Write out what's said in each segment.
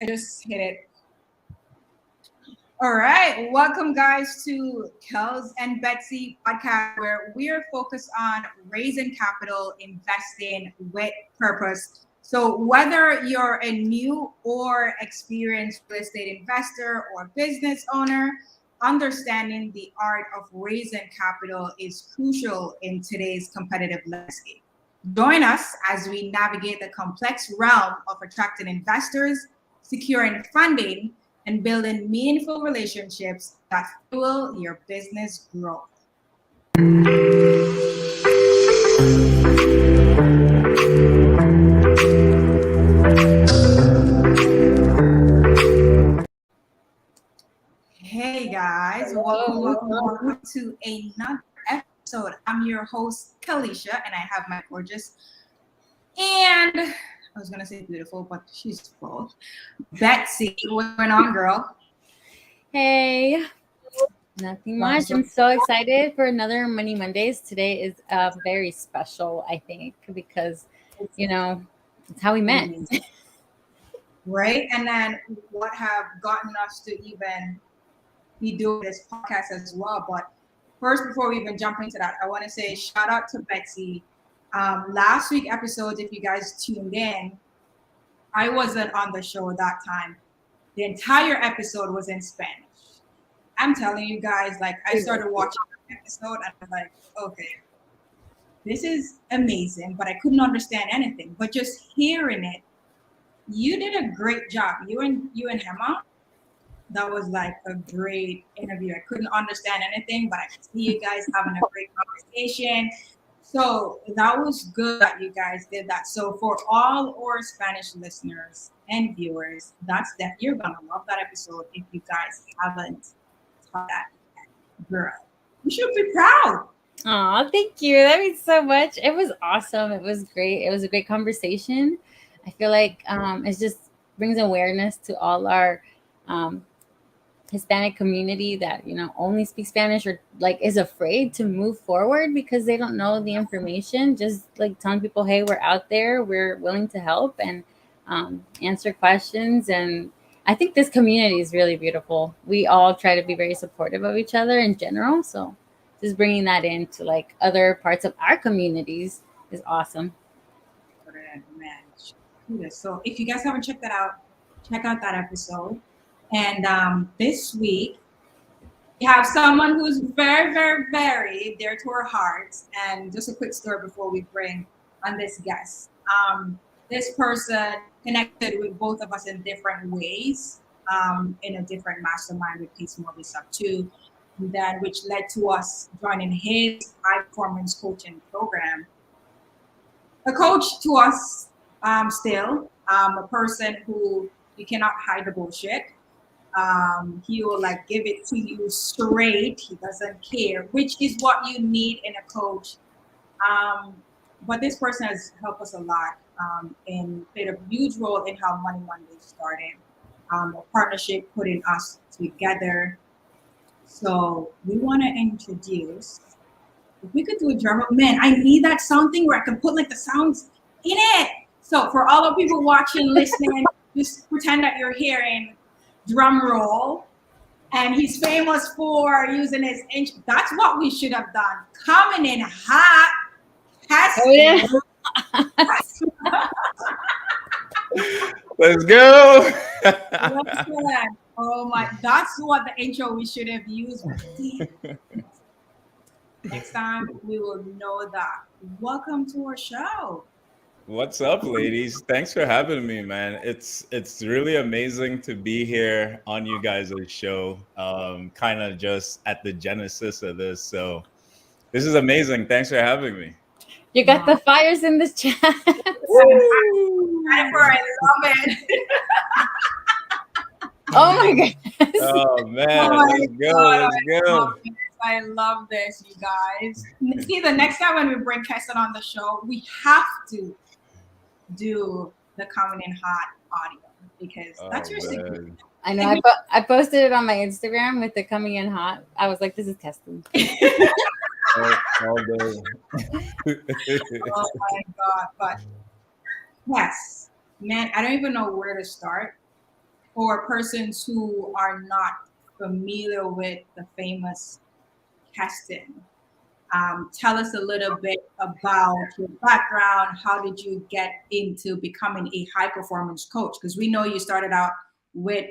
I just hit it. All right. Welcome, guys, to Kels and Betsy podcast, where we are focused on raising capital, investing with purpose. So, whether you're a new or experienced real estate investor or business owner, understanding the art of raising capital is crucial in today's competitive landscape. Join us as we navigate the complex realm of attracting investors, securing funding, and building meaningful relationships that fuel your business growth. Hey guys, welcome to another episode. I'm your host, Kalisha, and I have my gorgeous and I was gonna say beautiful, but she's both. Betsy, what's going on, girl? Hey, nothing much. I'm so excited for another Money Mondays. Today is very special, I think, because it's how we met. Right? And then what have gotten us to even be doing this podcast as well. But first, before we even jump into that, I want to say shout out to Betsy. Last week episodes, if you guys tuned in, I wasn't on the show that time. The entire episode was in Spanish. I'm telling you guys, like I started watching the episode and I was like, okay, this is amazing, but I couldn't understand anything. But just hearing it, you did a great job. You and Hema, that was like a great interview. I couldn't understand anything, but I could see you guys having a great conversation. So that was good that you guys did that. So for all our Spanish listeners and viewers, you're gonna love that episode if you guys haven't taught that yet. Girl, you should be proud. Oh, thank you. That means so much. It was awesome. It was great. It was a great conversation. I feel like it just brings awareness to all our Hispanic community that only speaks Spanish or like is afraid to move forward because they don't know the information. Just like telling people, hey, we're out there, we're willing to help and answer questions. And I think this community is really beautiful. We all try to be very supportive of each other in general. So just bringing that into like other parts of our communities is awesome. Man, so if you guys haven't checked that out, check out that episode. And this week, we have someone who's very, very, very dear to our hearts. And just a quick story before we bring on this guest. This person connected with both of us in different ways, in a different mastermind with Peace Mortgage Sub 2, then which led to us joining his high performance coaching program. A coach to us still, a person who you cannot hide the bullshit. He will like give it to you straight. He doesn't care, which is what you need in a coach. But this person has helped us a lot and played a huge role in how Money Monday started. A partnership putting us together. So we want to introduce. If we could do a drum roll, man, I need that sound thing where I can put like the sounds in it. So for all the people watching, listening, just pretend that you're hearing drum roll. And he's famous for using his inch. That's what we should have done. Coming in hot. Oh, yeah. Let's go. Oh my, that's what the intro we should have used. Next time we will know that. Welcome to our show. What's up, ladies? Thanks for having me, man. It's really amazing to be here on you guys' show. Kind of just at the genesis of this. So this is amazing. Thanks for having me. You got the fires in this chat. I love it. Oh my goodness. Oh man, let's go. I love this, you guys. See, the next time when we bring Keston on the show, we have to do the coming in hot audio because that's your secret. I know. I posted it on my Instagram with the coming in hot. I was like, this is Keston. All day. Oh my God. But yes, man, I don't even know where to start. for persons who are not familiar with the famous Keston, tell us a little bit about your background. How did you get into becoming a high performance coach? Because we know you started out with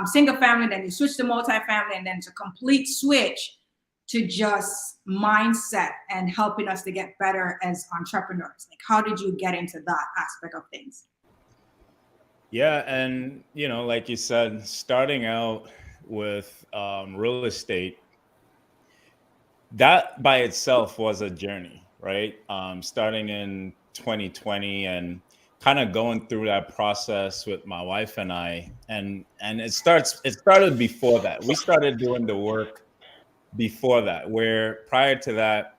single family, then you switched to multifamily, and then it's a complete switch to just mindset and helping us to get better as entrepreneurs. Like, how did you get into that aspect of things? Yeah, and like you said, starting out with real estate, that by itself was a journey, right? Starting in 2020 and kind of going through that process with my wife and I, and it started before that. We started doing the work before that, where prior to that,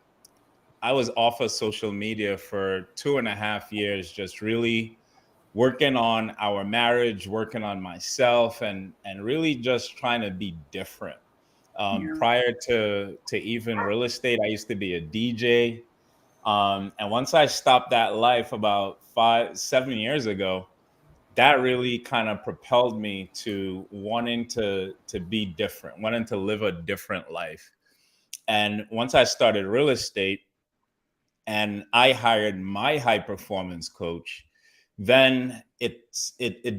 I was off of social media for 2.5 years, just really working on our marriage, working on myself, and really just trying to be different. Yeah. Prior to even real estate, I used to be a DJ. And once I stopped that life about 7 years ago, that really kind of propelled me to wanting to be different, wanting to live a different life. And once I started real estate and I hired my high performance coach, then it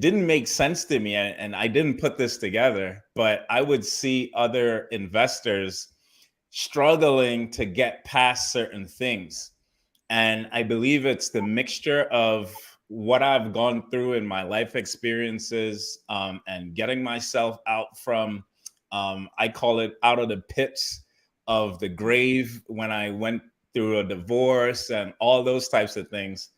didn't make sense to me, and I didn't put this together, but I would see other investors struggling to get past certain things. And I believe it's the mixture of what I've gone through in my life experiences, and getting myself out from, I call it out of the pits of the grave when I went through a divorce and all those types of things,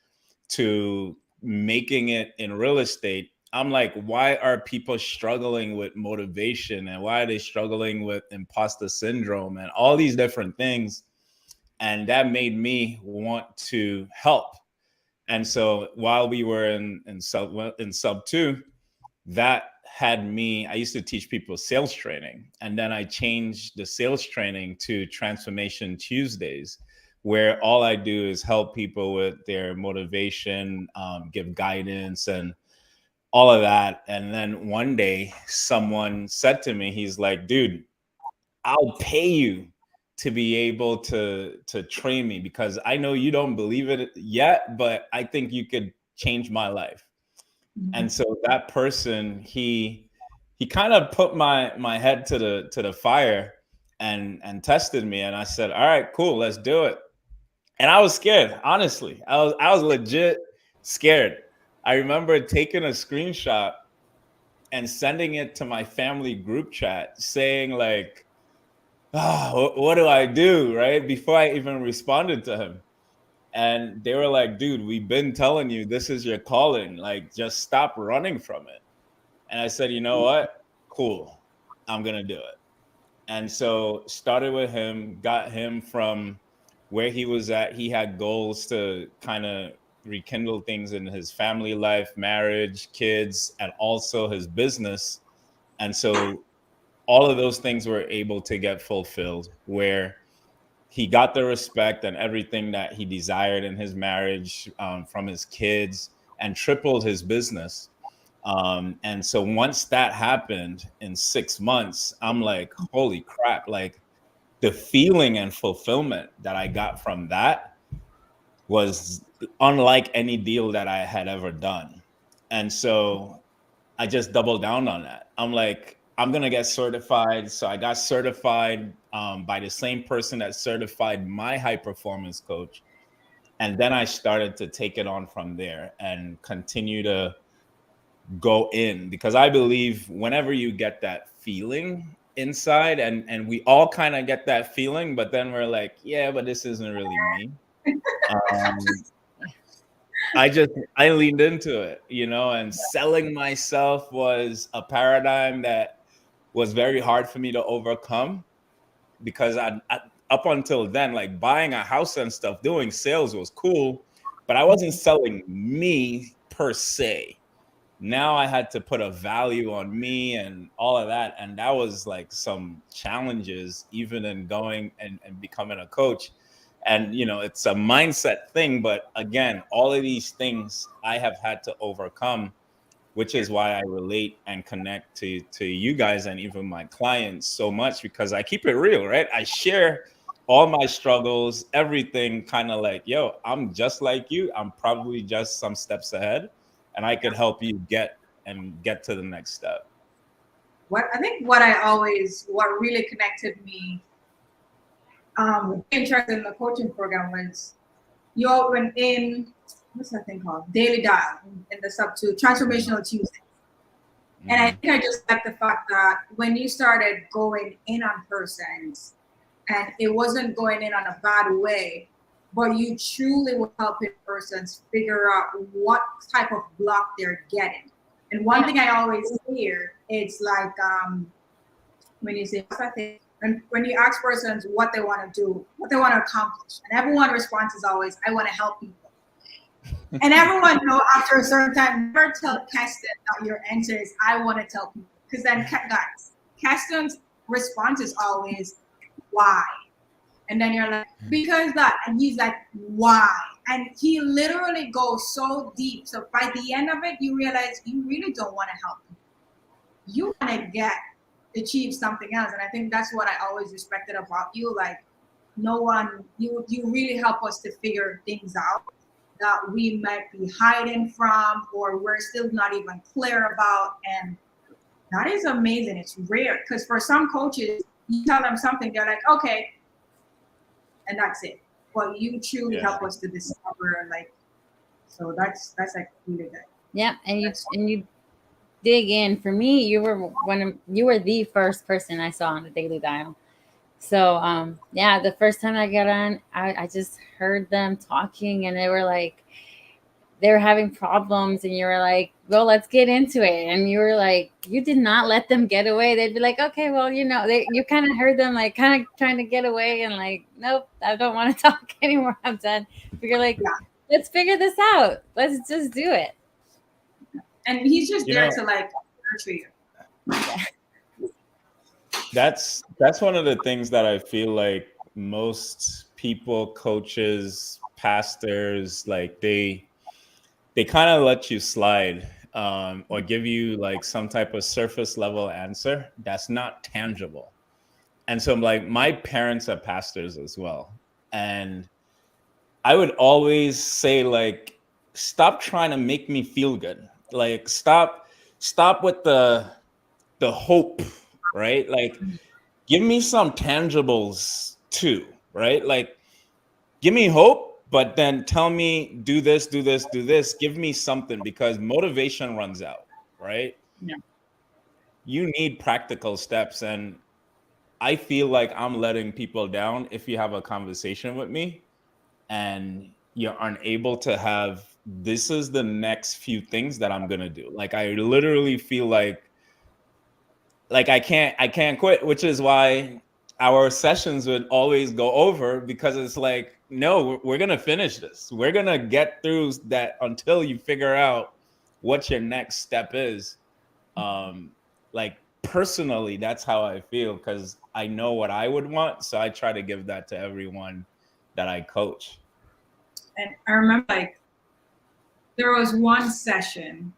to making it in real estate. I'm like, why are people struggling with motivation, and why are they struggling with imposter syndrome and all these different things? And that made me want to help. And so while we were in sub two, that had me, I used to teach people sales training. And then I changed the sales training to Transformation Tuesdays, where all I do is help people with their motivation, give guidance and all of that. And then one day someone said to me, he's like, dude, I'll pay you to be able to train me, because I know you don't believe it yet, but I think you could change my life. And so that person, he kind of put my head to the fire and tested me. And I said, all right, cool, let's do it. And I was scared, honestly. I was legit scared. I remember taking a screenshot and sending it to my family group chat saying like, what do I do? Right? Before I even responded to him. And they were like, dude, we've been telling you this is your calling. Like, just stop running from it. And I said, you know what? Cool. I'm going to do it. And so started with him, got him from where he was at. He had goals to kind of rekindle things in his family life, marriage, kids, and also his business. And so all of those things were able to get fulfilled, where he got the respect and everything that he desired in his marriage, from his kids, and tripled his business. And so once that happened in 6 months, I'm like, holy crap, like the feeling and fulfillment that I got from that was unlike any deal that I had ever done. And so I just doubled down on that. I'm like, I'm going to get certified. So I got certified by the same person that certified my high performance coach. And then I started to take it on from there and continue to go in, because I believe whenever you get that feeling inside, and we all kind of get that feeling, but then we're like, yeah, but this isn't really me. Um, I leaned into it, and selling myself was a paradigm that was very hard for me to overcome, because up until then, like buying a house and stuff, doing sales was cool, but I wasn't selling me per se. Now I had to put a value on me and all of that. And that was like some challenges, even in going and becoming a coach. And, it's a mindset thing. But again, all of these things I have had to overcome which is why I relate and connect to you guys and even my clients so much, because I keep it real, right? I share all my struggles, everything, kind of like, yo, I'm just like you. I'm probably just some steps ahead, and I could help you get to the next step. What really connected me interested in the coaching program was you all went in, what's that thing called? Daily Dial in the sub to Transformational Tuesday. And I think I just like the fact that when you started going in on persons, and it wasn't going in on a bad way, but you truly were helping persons figure out what type of block they're getting. And one thing I always hear, it's like when you say, and when you ask persons what they want to do, what they want to accomplish, and everyone's response is always, I want to help people. And everyone know after a certain time, never tell Keston that your answer is, I want to tell people. Because then, guys, Keston's response is always, why? And then you're like, because that. And he's like, why? And he literally goes so deep. So by the end of it, you realize you really don't want to help people. You want to achieve something else. And I think that's what I always respected about you. Like, you really help us to figure things out that we might be hiding from, or we're still not even clear about. And that is amazing. It's rare, because for some coaches, you tell them something, they're like, okay, and that's it. But you truly help us to discover, like, so that's like really good. Yeah, and you dig in. For me, you were the first person I saw on the Daily Dial. So the first time I got on, I just heard them talking, and they were having problems, and you were like, well, let's get into it. And you were like, you did not let them get away. They'd be like, okay, well, you kind of heard them like kind of trying to get away, and like, nope, I don't want to talk anymore. I'm done. But you're like, let's figure this out. Let's just do it. And he's just there to like nurture you. That's one of the things that I feel like most people, coaches, pastors, like they kind of let you slide, or give you like some type of surface level answer that's not tangible. And so I'm like, my parents are pastors as well. And I would always say, like, stop trying to make me feel good. Like, stop with the hope, right? Like, give me some tangibles too, right? Like, give me hope, but then tell me, do this, do this, do this. Give me something, because motivation runs out, right? Yeah. You need practical steps. And I feel like I'm letting people down if you have a conversation with me and you're unable to have, this is the next few things that I'm going to do. Like, I literally feel like I can't quit, which is why our sessions would always go over, because it's like, no, we're going to finish this. We're going to get through that until you figure out what your next step is. Like, personally, that's how I feel, because I know what I would want. So I try to give that to everyone that I coach. And I remember, like, there was one session,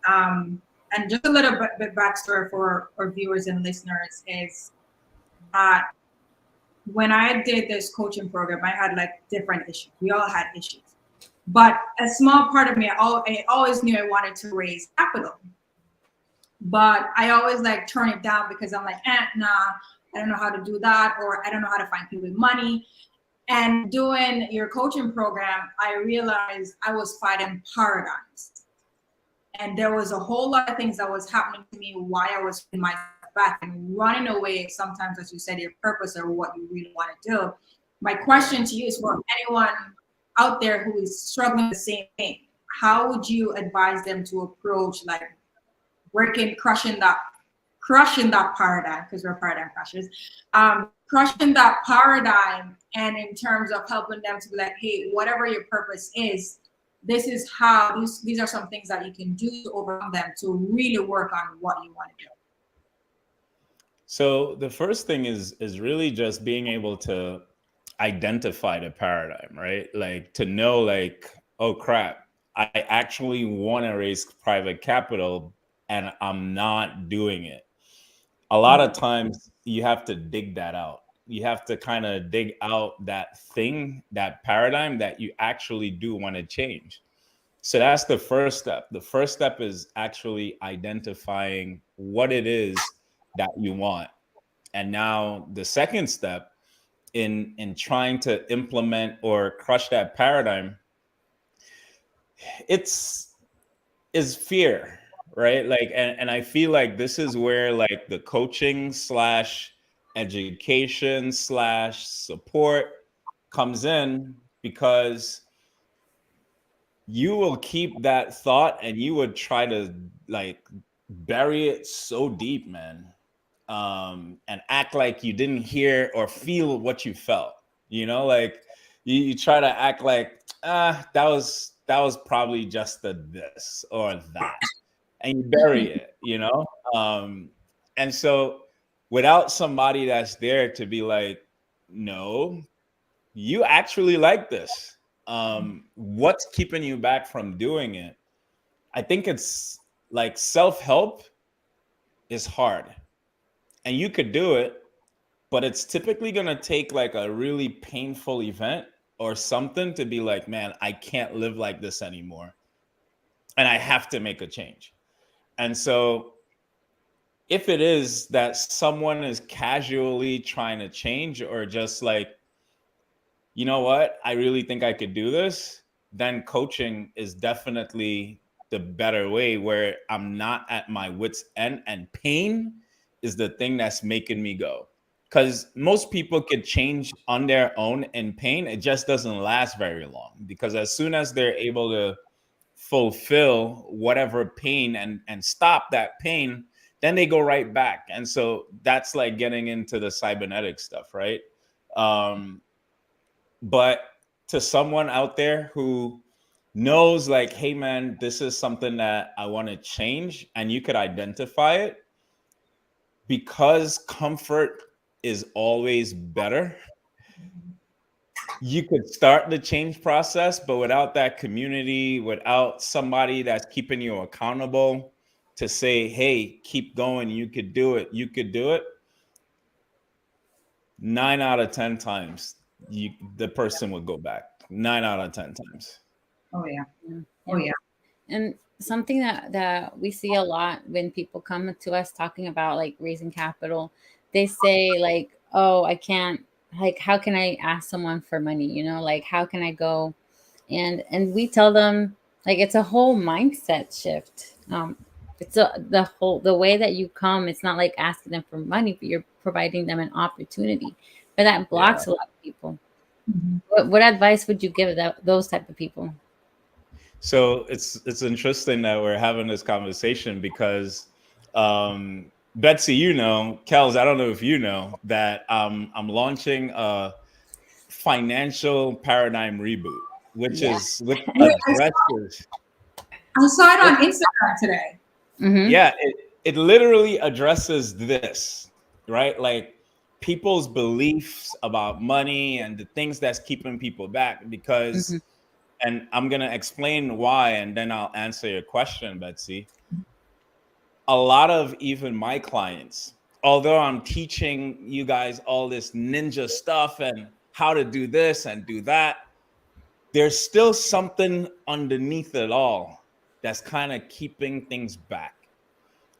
and just a little bit backstory for our viewers and listeners is that when I did this coaching program, I had like different issues. We all had issues. But a small part of me, I always knew I wanted to raise capital. But I always like turn it down, because I'm like, nah, I don't know how to do that, or I don't know how to find people with money. And doing your coaching program, I realized I was fighting paradigms. And there was a whole lot of things that was happening to me while I was in my back and running away sometimes, as you said, your purpose or what you really want to do. My question to you is, for anyone out there who is struggling with the same thing, how would you advise them to approach like crushing that paradigm, because we're paradigm crushers, crushing that paradigm, and in terms of helping them to be like, hey, whatever your purpose is, this is how, these are some things that you can do to overcome them, to really work on what you want to do. So the first thing is really just being able to identify the paradigm, right? Like, to know, like, oh crap, I actually want to raise private capital and I'm not doing it. A lot of times you have to dig that out. You have to kind of dig out that thing, that paradigm that you actually do want to change. So that's the first step. The first step is actually identifying what it is that you want. And now the second step in trying to implement or crush that paradigm, it's is fear, right? Like, and I feel like this is where like the coaching slash education slash support comes in, because you will keep that thought and you would try to like bury it so deep, man. And act like you didn't hear or feel what you felt. Like you try to act like that was probably just the this or that, and you bury it. And so without somebody that's there to be like, no, you actually like this. What's keeping you back from doing it? I think it's like self-help is hard, and you could do it, but it's typically going to take like a really painful event or something to be like, man, I can't live like this anymore and I have to make a change. And so if it is that someone is casually trying to change, or just like, you know what, I really think I could do this, then coaching is definitely the better way, where I'm not at my wits' end and pain is the thing that's making me go. Because most people could change on their own in pain. It just doesn't last very long, because as soon as they're able to fulfill whatever pain and stop that pain, then they go right back. And so that's like getting into the cybernetic stuff, right? Um, but to someone out there who knows like, hey man, this is something that I want to change, and you could identify it, because comfort is always better. You could start the change process, but without that community, without somebody that's keeping you accountable to say, hey, keep going, you could do it, 9 out of 10 times the person would go back. 9 out of 10 times. Oh yeah. Yeah. Oh yeah. And something that we see a lot when people come to us talking about like raising capital, they say like, oh, I can't, like, how can I ask someone for money? Like, how can I go? And we tell them like it's a whole mindset shift. It's the way that you come. It's not like asking them for money, but you're providing them an opportunity. But that blocks a lot of people. What advice would you give those type of people? So it's interesting that we're having this conversation, because Betsy, Kels, I don't know if you know that I'm launching a financial paradigm reboot, which Yeah. which addresses. I saw it on Instagram today. Mm-hmm. Yeah, it literally addresses this, right? Like people's beliefs about money and the things that's keeping people back, because Mm-hmm. and I'm going to explain why, and then I'll answer your question, Betsy. A lot of even my clients, although I'm teaching you guys all this ninja stuff and how to do this and do that, there's still something underneath it all that's kind of keeping things back.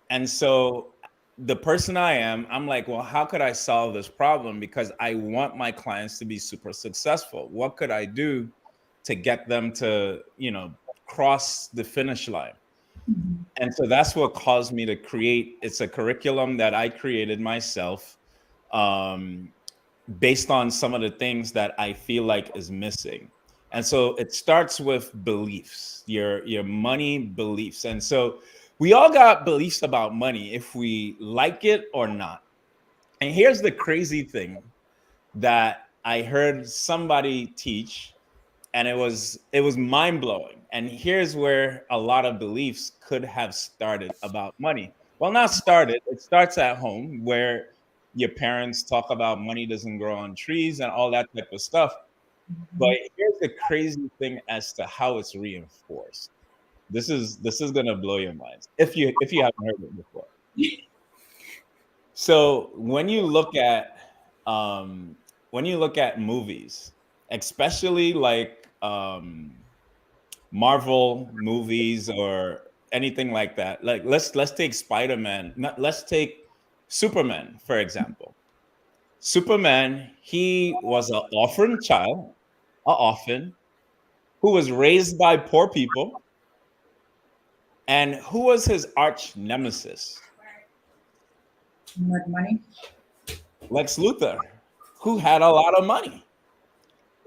And so the person I'm like, well, how could I solve this problem? Because I want my clients to be super successful. What could I do to get them to, cross the finish line? And so that's what caused me to create. It's a curriculum that I created myself, um, based on some of the things that I feel like is missing. And so it starts with beliefs, your money beliefs. And so we all got beliefs about money, if we like it or not. And here's the crazy thing that I heard somebody teach, and it was mind-blowing. And here's where a lot of beliefs could have started about money. Well, not started, it starts at home, where your parents talk about money doesn't grow on trees and all that type of stuff. But here's the crazy thing as to how it's reinforced. This is gonna blow your minds if you haven't heard it before. So when you look at movies, especially like Marvel movies or anything like that, like let's take Spider-Man, let's take Superman for example. Superman, he was an orphan child, a orphan who was raised by poor people, and who was his arch nemesis? More money. Lex Luthor, who had a lot of money.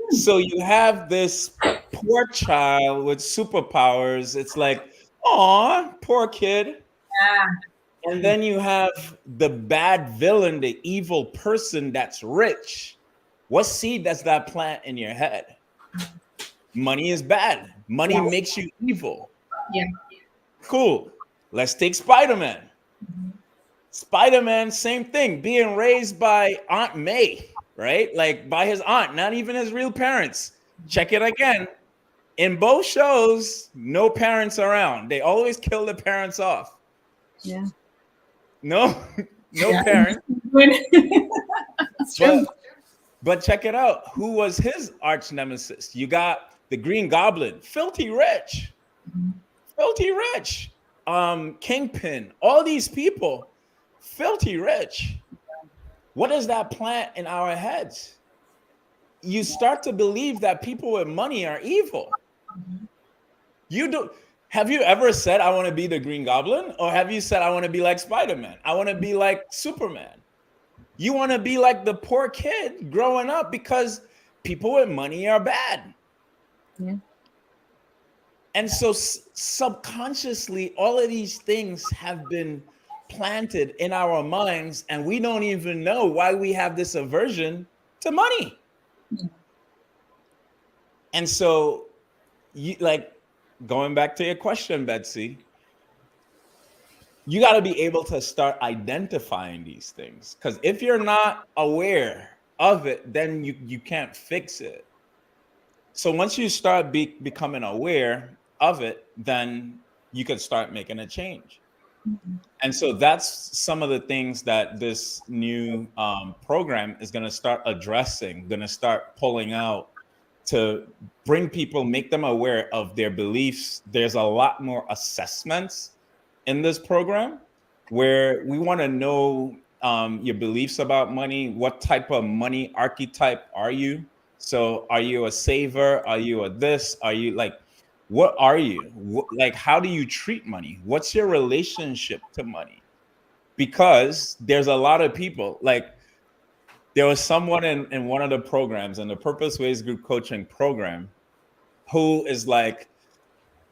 So you have this poor child with superpowers. It's like, aw, poor kid. Yeah. And then you have the bad villain, the evil person that's rich. What seed does that plant in your head? Money is bad. Money Yes. makes you evil. Yeah. Cool. Let's take Spider-Man. Spider-Man, same thing, being raised by Aunt May, right? Like by his aunt, not even his real parents. Check it again. In both shows, no parents around. They always kill the parents off. Yeah. No, no Yeah. parents. That's true. But check it out. Who was his arch nemesis? You got the Green Goblin, filthy rich. Filthy rich. Kingpin, all these people, filthy rich. What does that plant in our heads? You start to believe that people with money are evil. You do. Have you ever said, I want to be the Green Goblin? Or have you said, I want to be like Spider-Man? I want to be like Superman. You want to be like the poor kid growing up because people with money are bad. Yeah. And so subconsciously, all of these things have been planted in our minds, and we don't even know why we have this aversion to money. And so, you like going back to your question, Betsy, you got to be able to start identifying these things, because if you're not aware of it, then you can't fix it. So once you start becoming aware of it, then you can start making a change. And so that's some of the things that this new program is going to start addressing, going to start pulling out to bring people, make them aware of their beliefs. There's a lot more assessments in this program where we want to know your beliefs about money. What type of money archetype are you? So are you a saver? Are you a this? Are you like, what are you? Like, how do you treat money? What's your relationship to money? Because there's a lot of people, like there was someone in one of the programs, in the Purpose Ways Group Coaching program, who is like,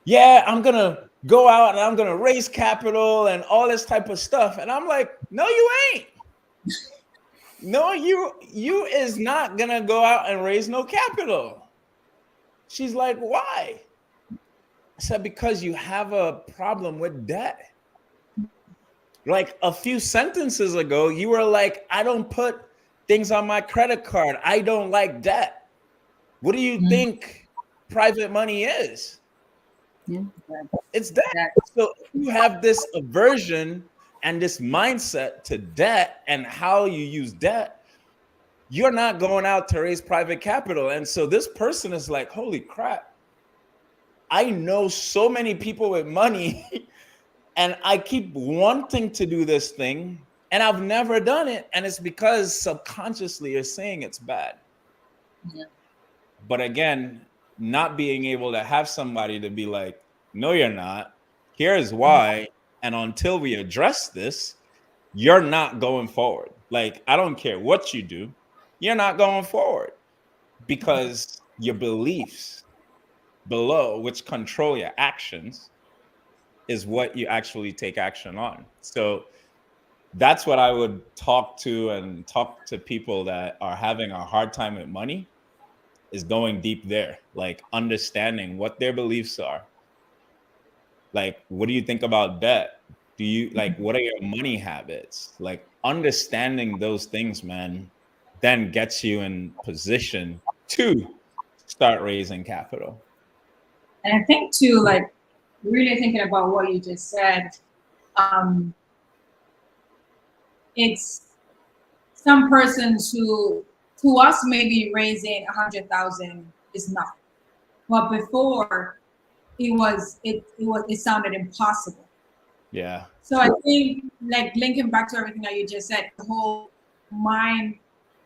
yeah, I'm going to go out and I'm going to raise capital and all this type of stuff. And I'm like, no, you ain't. No, you is not going to go out and raise no capital. She's like, why? I said, because you have a problem with debt. Like a few sentences ago, you were like, I don't put things on my credit card. I don't like debt. What do you think private money is? Yeah. It's debt. So you have this aversion and this mindset to debt and how you use debt. You're not going out to raise private capital. And so this person is like, holy crap. I know so many people with money and I keep wanting to do this thing and I've never done it. And it's because subconsciously you're saying it's bad. Yeah. But again, not being able to have somebody to be like, no, you're not. Here's why. And until we address this, you're not going forward. Like, I don't care what you do, you're not going forward because your beliefs below, which control your actions, is what you actually take action on. So that's what I would talk to people that are having a hard time with money, is going deep there, like understanding what their beliefs are. Like, what do you think about debt? Do you like, what are your money habits? Like understanding those things, man, then gets you in position to start raising capital. And I think too, like really thinking about what you just said, it's some persons who to us maybe raising 100,000 is nothing, but before it sounded impossible. Yeah. So I think like linking back to everything that you just said, the whole mind,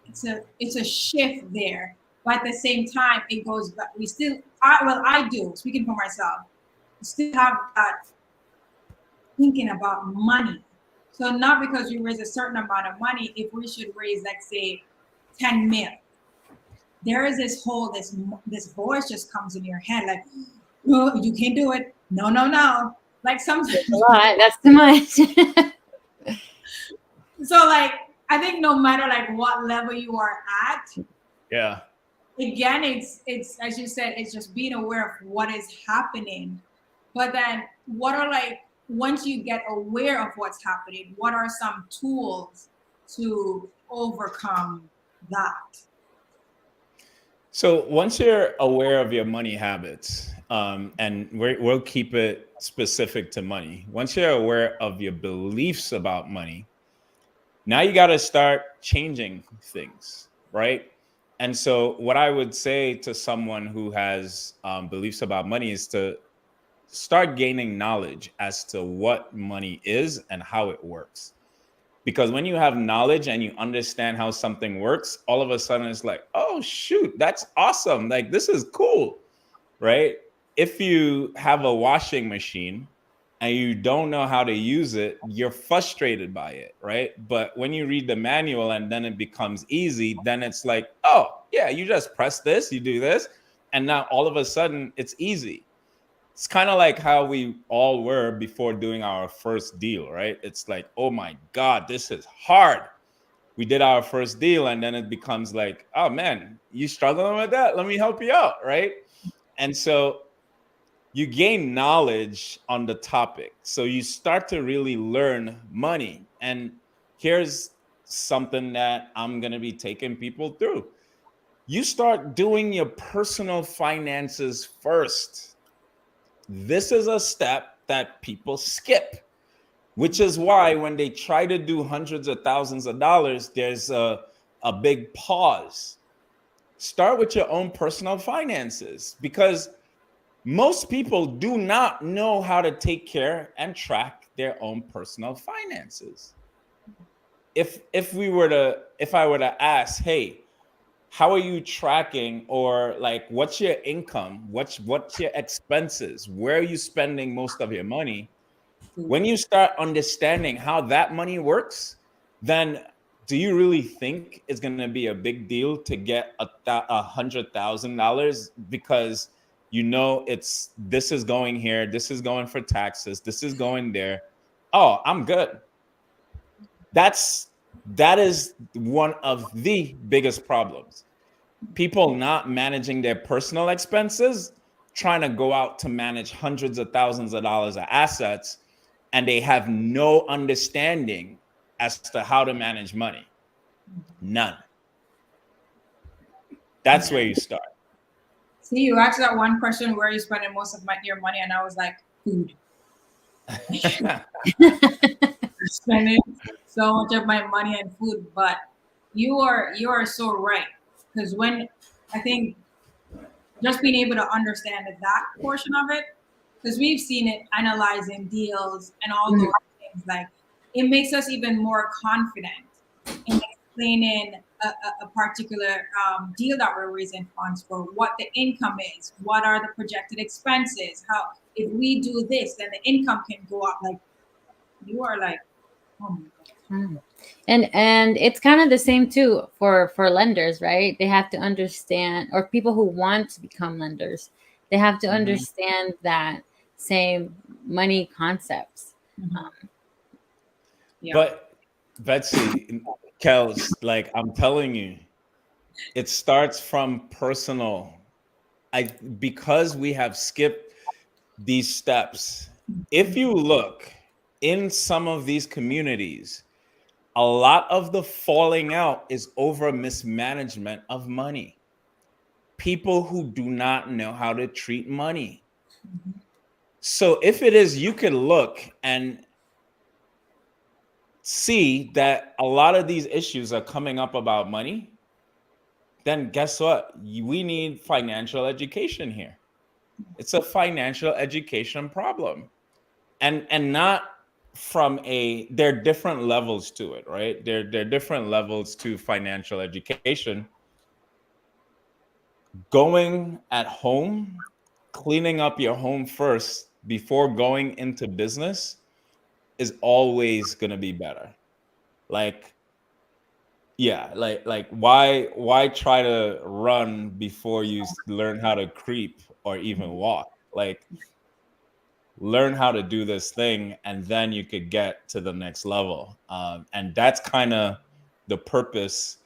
it's a shift there. But at the same time, it goes back. I do, speaking for myself, still have that thinking about money. So not because you raise a certain amount of money, if we should raise, let's say, 10 mil, there is this voice just comes in your head like, oh, you can't do it. No, no, no. Like sometimes. A lot. That's too much. So like I think no matter like what level you are at, Yeah. again, it's as you said, it's just being aware of what is happening. But then what are like once you get aware of what's happening, what are some tools to overcome that? So once you're aware of your money habits, and we'll keep it specific to money. Once you're aware of your beliefs about money, now you got to start changing things, right? And so what I would say to someone who has beliefs about money is to start gaining knowledge as to what money is and how it works. Because when you have knowledge and you understand how something works, all of a sudden it's like, oh, shoot, that's awesome. Like, this is cool, right? If you have a washing machine and you don't know how to use it, you're frustrated by it, right? But when you read the manual and then it becomes easy, then it's like, oh, yeah, you just press this, you do this. And now all of a sudden it's easy. It's kind of like how we all were before doing our first deal, right? It's like, oh my God, this is hard. We did our first deal and then it becomes like, oh man, you struggling with that? Let me help you out, right? And so you gain knowledge on the topic. So you start to really learn money. And here's something that I'm going to be taking people through. You start doing your personal finances first. This is a step that people skip, which is why when they try to do hundreds of thousands of dollars, there's a big pause. Start with your own personal finances because most people do not know how to take care and track their own personal finances. If I were to ask, hey, how are you tracking, or like what's your income, what's your expenses, where are you spending most of your money? When you start understanding how that money works, then do you really think it's going to be a big deal to get $100,000 because you know this is going here, this is going for taxes, this is going there? Oh, I'm good. That is one of the biggest problems. People not managing their personal expenses, trying to go out to manage hundreds of thousands of dollars of assets, and they have no understanding as to how to manage money. None. That's where you start. See, you asked that one question, where are you spending most of your money? And I was like, food. Spending so much of my money on food, but you are so right. Because when I think just being able to understand that portion of it, because we've seen it analyzing deals and all those things, like it makes us even more confident in explaining a particular deal that we're raising funds for, what the income is, what are the projected expenses, how if we do this, then the income can go up. Like you are like, oh my God. And it's kind of the same too for lenders, right? They have to understand, or people who want to become lenders, they have to understand that same money concepts. Yeah. But Betsy, Kels, like I'm telling you, it starts from personal. Because we have skipped these steps. If you look in some of these communities, a lot of the falling out is over mismanagement of money. people who do not know how to treat money. So if it is, you can look and see that a lot of these issues are coming up about money, then guess what? We need financial education here. It's a financial education problem. And not from there are different levels to it, right? There are different levels to financial education. Going at home, cleaning up your home first before going into business is always going to be better. Like, yeah, like why try to run before you learn how to creep or even walk? Like, learn how to do this thing and then you could get to the next level. And that's kind of the purpose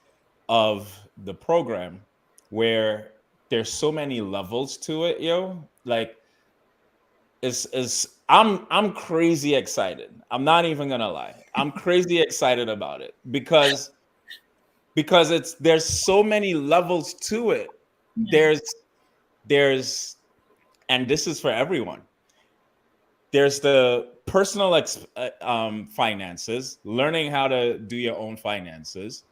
of the program, where there's so many levels to it, like I'm crazy excited. I'm not even gonna lie, I'm crazy excited about it because there's so many levels to it. There's and this is for everyone. There's the personal finances, learning how to do your own finances.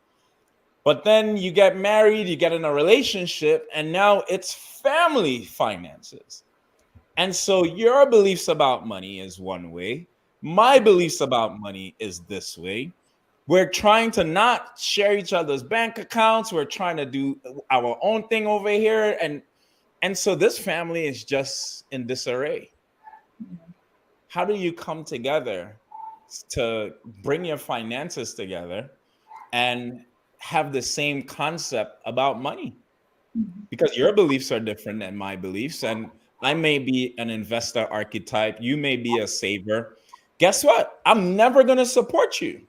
But then you get married, you get in a relationship, and now it's family finances. And so your beliefs about money is one way. My beliefs about money is this way. We're trying to not share each other's bank accounts. We're trying to do our own thing over here. And so this family is just in disarray. How do you come together to bring your finances together and have the same concept about money? Because your beliefs are different than my beliefs, and I may be an investor archetype, you may be a saver. Guess what? I'm never going to support you.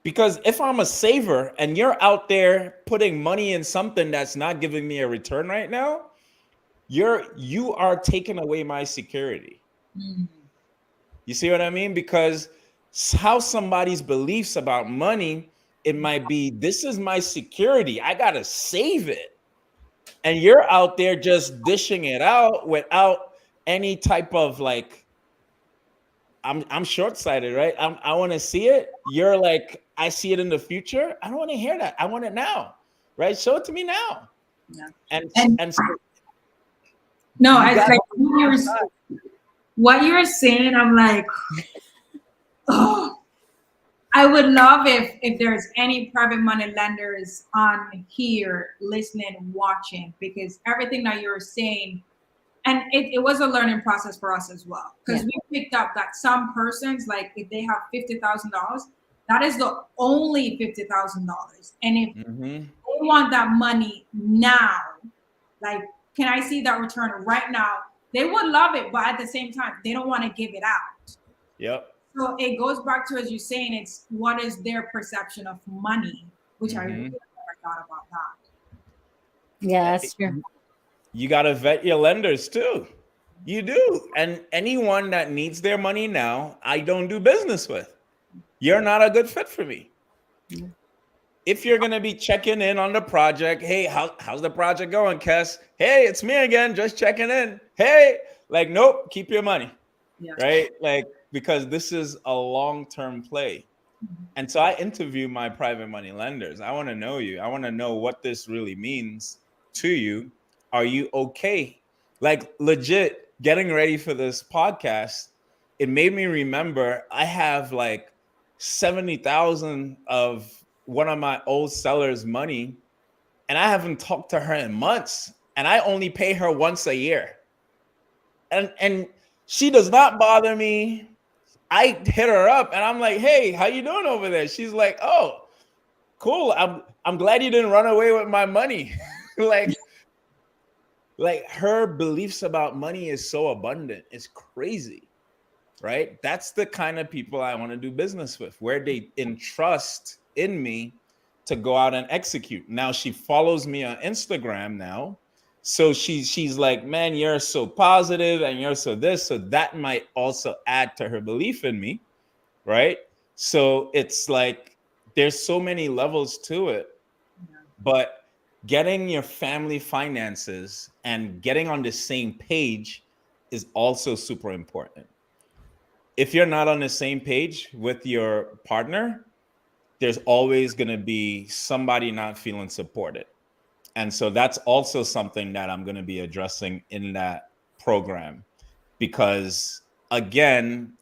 Because if I'm a saver and you're out there putting money in something that's not giving me a return right now, you are taking away my security. You see what I mean? Because how somebody's beliefs about money, it might be, this is my security, I gotta save it, and you're out there just dishing it out without any type of like, I'm short-sighted, right? I want to see it. You're like, I see it in the future. I don't want to hear that. I want it now, right? Show it to me now. Yeah. And so no, I like what you're saying. I'm like, oh, I would love if there's any private money lenders on here listening, watching, because everything that you're saying, and it was a learning process for us as well, because we picked up that some persons, like if they have $50,000, that is the only $50,000, and if they want that money now, like, can I see that return right now? They would love it, but at the same time, they don't want to give it out. Yep. So it goes back to, as you're saying, it's what is their perception of money, which I really never thought about that. Yeah, that's true. You got to vet your lenders too. You do. And anyone that needs their money now, I don't do business with. You're not a good fit for me. If you're going to be checking in on the project, hey, how's the project going, Kes? Hey, it's me again, just checking in. Hey, like, nope, keep your money. Right? Like, because this is a long-term play. And so I interview my private money lenders. I want to know you. I want to know what this really means to you. Are you okay? Like, legit, getting ready for this podcast, it made me remember I have like 70,000 of one of my old sellers' money, and I haven't talked to her in months, and I only pay her once a year. And she does not bother me. I hit her up and I'm like, hey, how you doing over there? She's like, oh, cool. I'm glad you didn't run away with my money. like her beliefs about money is so abundant. It's crazy, right? That's the kind of people I want to do business with, where they entrust in me to go out and execute. Now she follows me on Instagram now. So she's like, man, you're so positive and you're so this. So that might also add to her belief in me, right? So it's like there's so many levels to it. But getting your family finances and getting on the same page is also super important. If you're not on the same page with your partner, there's always going to be somebody not feeling supported. And so that's also something that I'm going to be addressing in that program. Because again,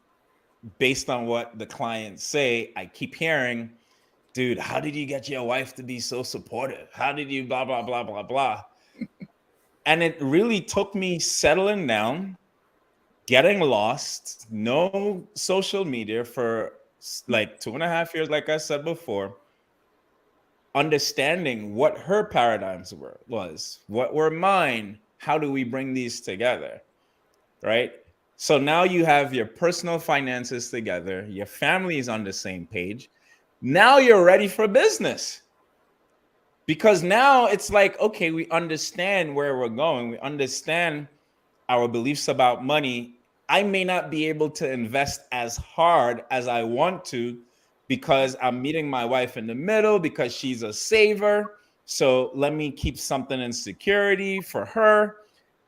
based on what the clients say, I keep hearing, dude, how did you get your wife to be so supportive? How did you blah, blah, blah, blah, blah? And it really took me settling down, getting lost, no social media for like 2.5 years, like I said before, understanding what her paradigms was, what were mine, how do we bring these together, right? So now you have your personal finances together, your family is on the same page. Now you're ready for business. Because now it's like, okay, we understand where we're going. We understand our beliefs about money. I may not be able to invest as hard as I want to because I'm meeting my wife in the middle because she's a saver. So let me keep something in security for her.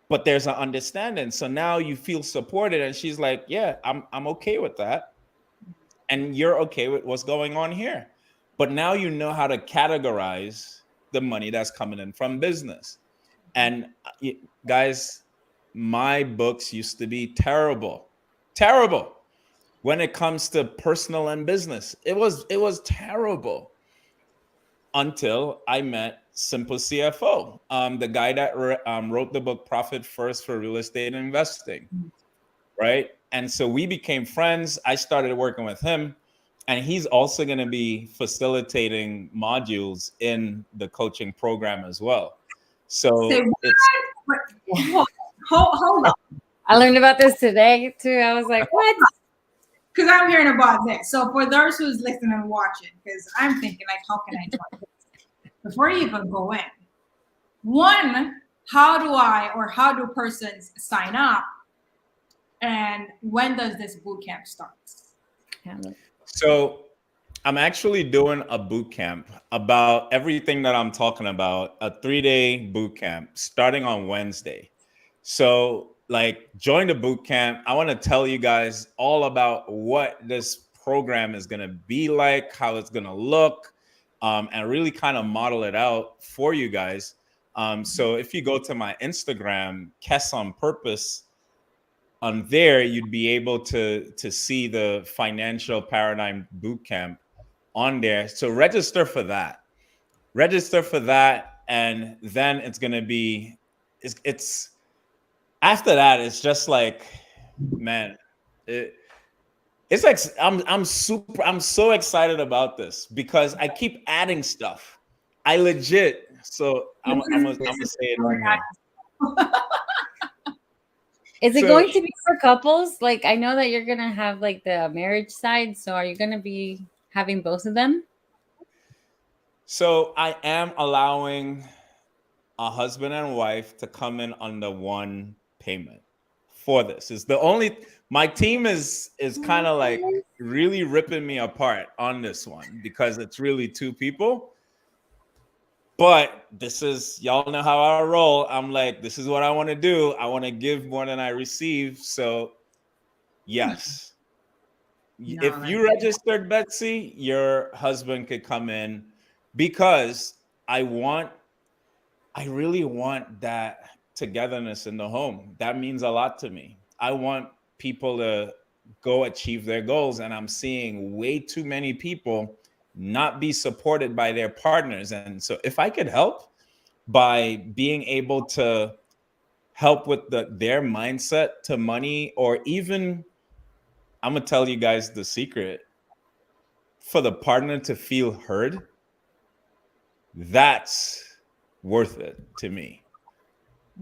But there's an understanding. So now you feel supported. And she's like, yeah, I'm okay with that. And you're okay with what's going on here. But now you know how to categorize the money that's coming in from business. And guys, my books used to be terrible when it comes to personal and business. It was terrible until I met Simple CFO, the guy that wrote the book Profit First for Real Estate Investing, right? And so we became friends. I started working with him, and he's also going to be facilitating modules in the coaching program as well. So Say it's what? Hold on. I learned about this today too. I was like, what? Because I'm hearing about this. So for those who's listening and watching, because I'm thinking like, how can I join this? Before you even go in, one, how do persons sign up? And when does this boot camp start? So I'm actually doing a boot camp about everything that I'm talking about, a 3-day boot camp starting on Wednesday. So like join the boot camp. I want to tell you guys all about what this program is going to be like, how it's going to look, and really kind of model it out for you guys. So if you go to my Instagram, Kes on Purpose, on there, you'd be able to see the financial paradigm boot camp on there. So register for that. And then it's going to be, it's after that, it's just like, man, it's like I'm so excited about this because I keep adding stuff. I legit. So I'm gonna say it on here. Is it going to be for couples? Like, I know that you're going to have like the marriage side. So are you going to be having both of them? So I am allowing a husband and wife to come in under one payment for this. Is the only, my team is kind of like really ripping me apart on this one because it's really two people. But this is, y'all know how I roll. I'm like, this is what I want to do. I want to give more than I receive. So yes. If you registered, Betsy, your husband could come in because I really want that togetherness in the home. That means a lot to me. I want people to go achieve their goals. And I'm seeing way too many people not be supported by their partners. And so if I could help by being able to help with their mindset to money, or even, I'm going to tell you guys the secret, for the partner to feel heard, that's worth it to me.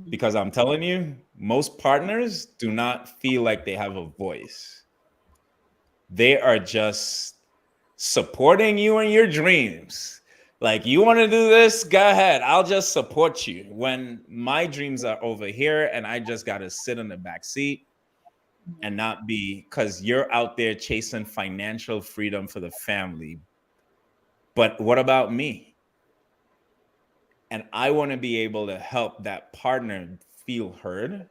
Because I'm telling you, most partners do not feel like they have a voice. They are just supporting you in your dreams. Like, you want to do this? Go ahead. I'll just support you. When my dreams are over here and I just got to sit in the back seat and not be, because you're out there chasing financial freedom for the family. But what about me? And I want to be able to help that partner feel heard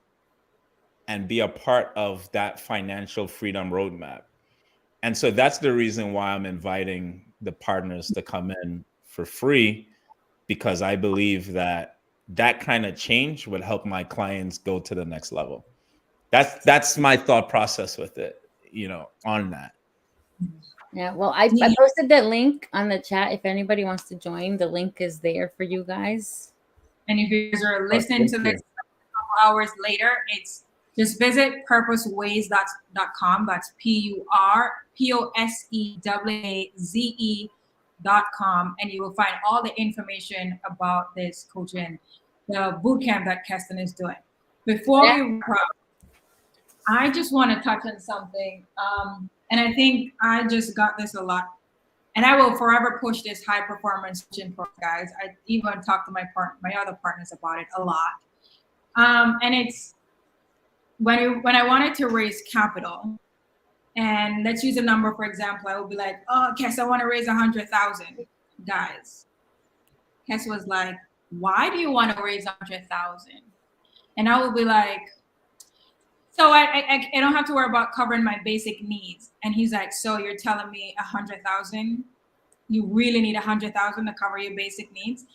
and be a part of that financial freedom roadmap. And so that's the reason why I'm inviting the partners to come in for free, because I believe that that kind of change would help my clients go to the next level. That's my thought process with it, on that. Yeah, well, I posted the link on the chat. If anybody wants to join, the link is there for you guys. And if you guys are listening to this a couple hours later, it's just visit purposewaze.com. That's PURPOSEWAZE.com, and you will find all the information about this coaching, the boot camp that Keston is doing. Before we wrap up, I just want to touch on something, and I think I just got this a lot. And I will forever push this high performance coaching for guys. I even talk to my other partners about it a lot. And it's when I wanted to raise capital, and let's use a number, for example, I would be like, oh, Kes, I want to raise 100,000 guys. Kes was like, why do you want to raise 100,000? And I would be like, so I don't have to worry about covering my basic needs. And he's like, so you're telling me 100,000? You really need 100,000 to cover your basic needs?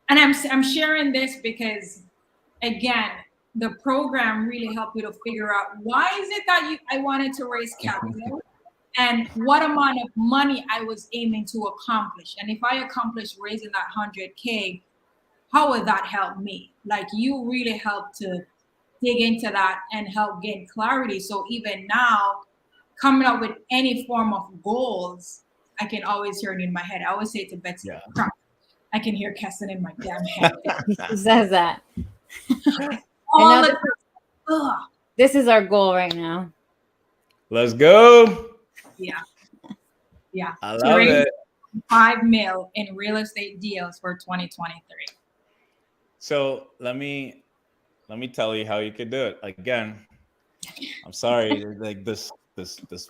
And I'm sharing this because, again, the program really helped you to figure out why is it that I wanted to raise capital and what amount of money I was aiming to accomplish. And if I accomplished raising that 100K, how would that help me? Like, you really helped to dig into that and help gain clarity. So even now, coming up with any form of goals, I can always hear it in my head. I always say to Betsy, I can hear Keston in my damn head. He says that. All the this is our goal right now. Let's go. Yeah. I love it. 5 mil in real estate deals for 2023. So let me tell you how you could do it. Again, I'm sorry, like this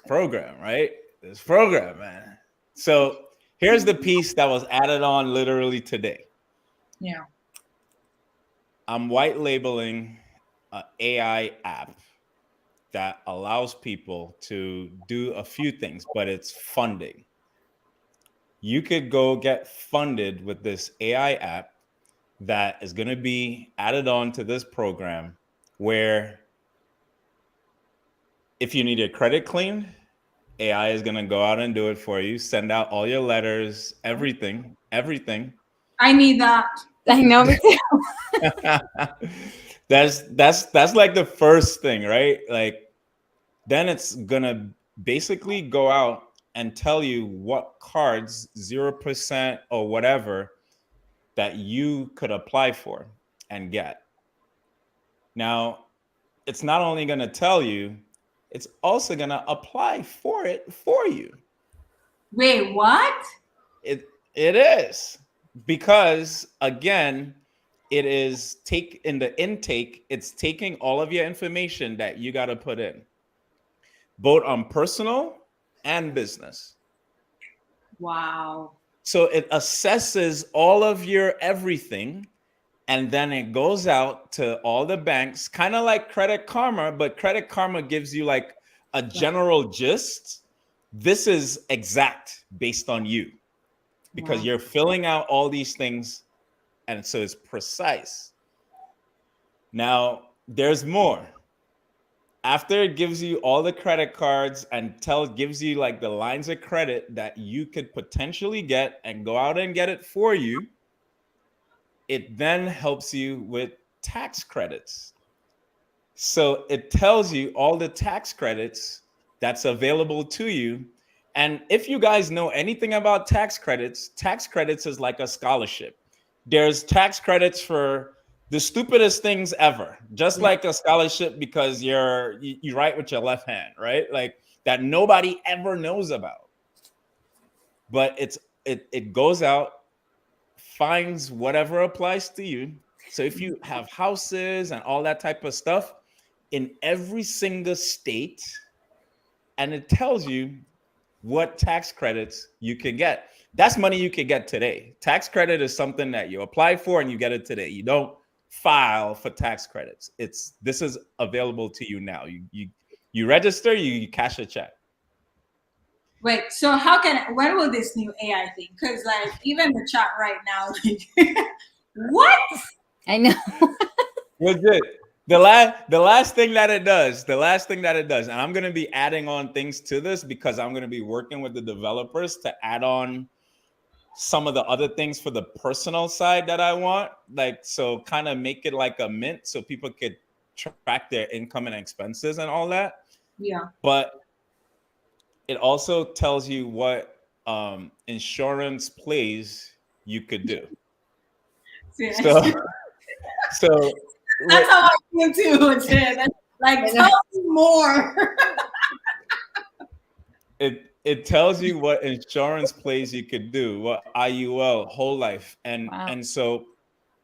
program, right? This program, man. So here's the piece that was added on literally today. Yeah. I'm white labeling an AI app that allows people to do a few things, but it's funding. You could go get funded with this AI app that is going to be added on to this program, where if you need your credit cleaned, AI is going to go out and do it for you, send out all your letters, everything. I need that. I know, me too. That's like the first thing, right? Like, then it's going to basically go out and tell you what cards, 0% or whatever, that you could apply for and get. Now, it's not only going to tell you, it's also going to apply for it for you. Wait, what? It is, because again, it is in the intake, it's taking all of your information that you got to put in, both on personal and business. Wow. So it assesses all of your everything, and then it goes out to all the banks, kind of like Credit Karma, but Credit Karma gives you like a general gist. This is exact based on you, because you're filling out all these things, and so it's precise. Now, there's more. After it gives you all the credit cards and gives you like the lines of credit that you could potentially get and go out and get it for you, it then helps you with tax credits. So it tells you all the tax credits that's available to you. And if you guys know anything about tax credits is like a scholarship. There's tax credits for the stupidest things ever, just like a scholarship, because you write with your left hand, right? Like, that nobody ever knows about. But it goes out, finds whatever applies to you. So if you have houses and all that type of stuff in every single state, and it tells you what tax credits you can get. That's money you can get today. Tax credit is something that you apply for and you get it today. You don't file for tax credits. This is available to you now. You register, you cash a check. Wait, so when will this new AI thing? Because like even the chat right now, like, what? I know. Legit. The last thing that it does, and I'm gonna be adding on things to this because I'm gonna be working with the developers to add on some of the other things for the personal side that I want. Like, so kind of make it like a mint so people could track their income and expenses and all that. Yeah. But it also tells you what insurance plays you could do. So that's how I feel too. Like, tell me more. It tells you what insurance plays you could do, what IUL, whole life, and so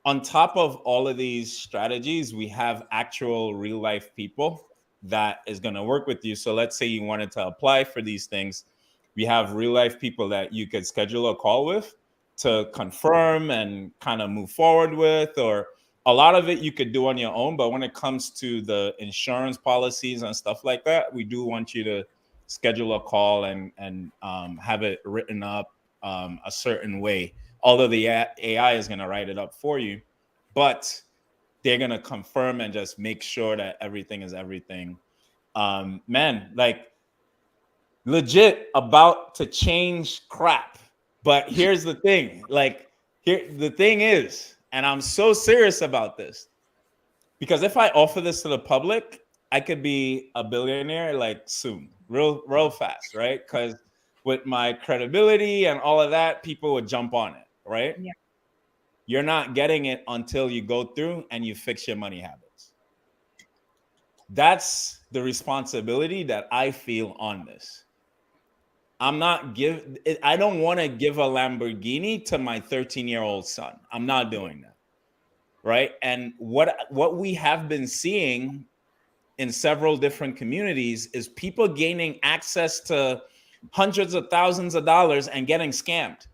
on top of all of these strategies, we have actual real life people that is going to work with you. So let's say you wanted to apply for these things, we have real life people that you could schedule a call with to confirm and kind of move forward with, or a lot of it you could do on your own. But when it comes to the insurance policies and stuff like that, we do want you to schedule a call and have it written up a certain way. Although the AI is going to write it up for you, but they're going to confirm and just make sure that everything is everything. Man, like legit about to change crap. But here's the thing, the thing is, and I'm so serious about this, because if I offer this to the public, I could be a billionaire like soon, real fast, right? Because with my credibility and all of that, people would jump on it, right? Yeah. You're not getting it until you go through and you fix your money habits. That's the responsibility that I feel on this. I don't want to give a Lamborghini to my 13-year-old son. I'm not doing that, right? And what we have been seeing in several different communities is people gaining access to hundreds of thousands of dollars and getting scammed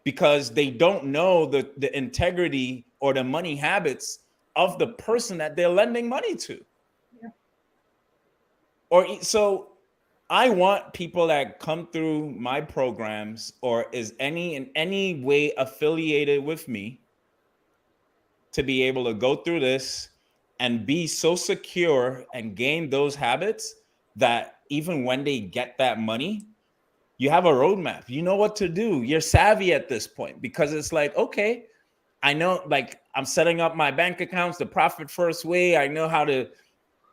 because they don't know the integrity or the money habits of the person that they're lending money to. Yeah. So I want people that come through my programs or is in any way affiliated with me to be able to go through this and be so secure and gain those habits that even when they get that money, you have a roadmap. You know what to do. You're savvy at this point because it's like, okay, I know, like I'm setting up my bank accounts the profit first way. I know how to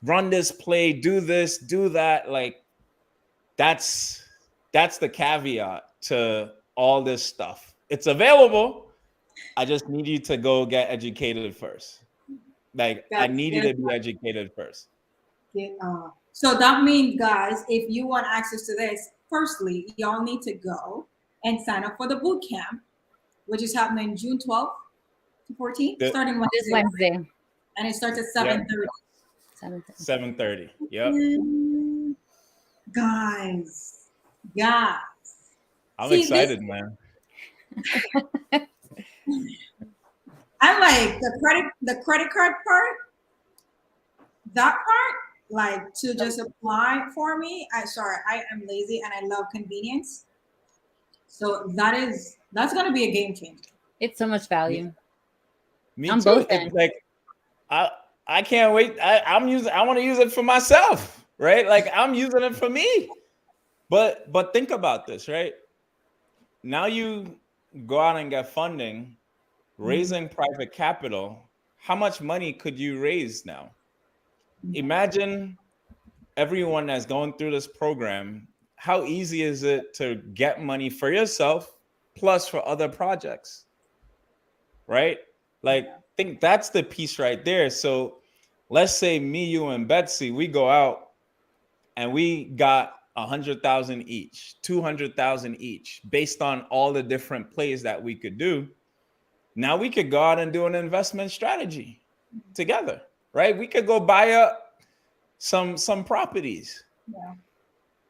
run this play, do this, do that. Like that's the caveat to all this stuff. It's available. I just need you to go get educated first. Like I need you to be educated first. So that means, guys, if you want access to this, firstly, y'all need to go and sign up for the boot camp, which is happening June 12th to 14th, starting Wednesday. And it starts at 7:30. 7:30. Yep. Guys. I'm excited, man. I like the credit card part. That part, like to just apply for me. I am lazy and I love convenience. So that's gonna be a game changer. It's so much value. Me too. Both it's like I can't wait. I want to use it for myself, right? Like I'm using it for me. But think about this, right? Now you go out and get funding, raising private capital. How much money could you raise now? Imagine everyone that's going through this program. How easy is it to get money for yourself plus for other projects? Right? Like, think that's the piece right there. So let's say me, you, and Betsy, we go out and we got 100,000 each, 200,000 each, based on all the different plays that we could do. Now we could go out and do an investment strategy together, right? We could go buy up some properties. Yeah.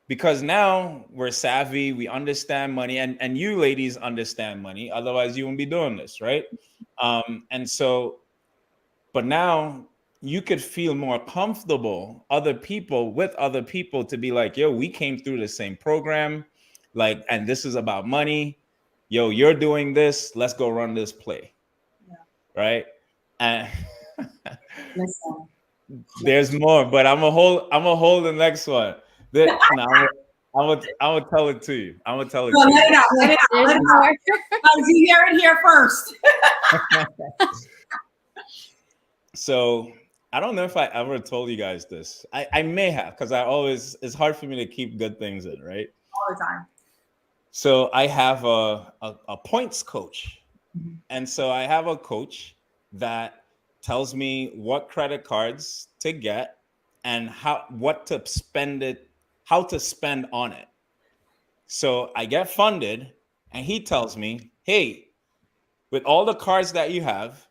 because now we're savvy, we understand money, and you ladies understand money. Otherwise, you wouldn't be doing this, right? And so, but now you could feel more comfortable with other people to be like, yo, we came through the same program, like, and this is about money. Yo, you're doing this. Let's go run this play, right? And Listen. there's more, but I'm gonna hold the next one. I'm gonna tell it to you. I'm gonna tell it So to let you. it out. Let it out. There's Let it more. out. Guys, you hear it here first. So I don't know if I ever told you guys this. I may have, because it's hard for me to keep good things in, right? All the time. So I have a points coach. And so I have a coach that tells me what credit cards to get and how to spend on it. So I get funded and he tells me, hey, with all the cards that you have,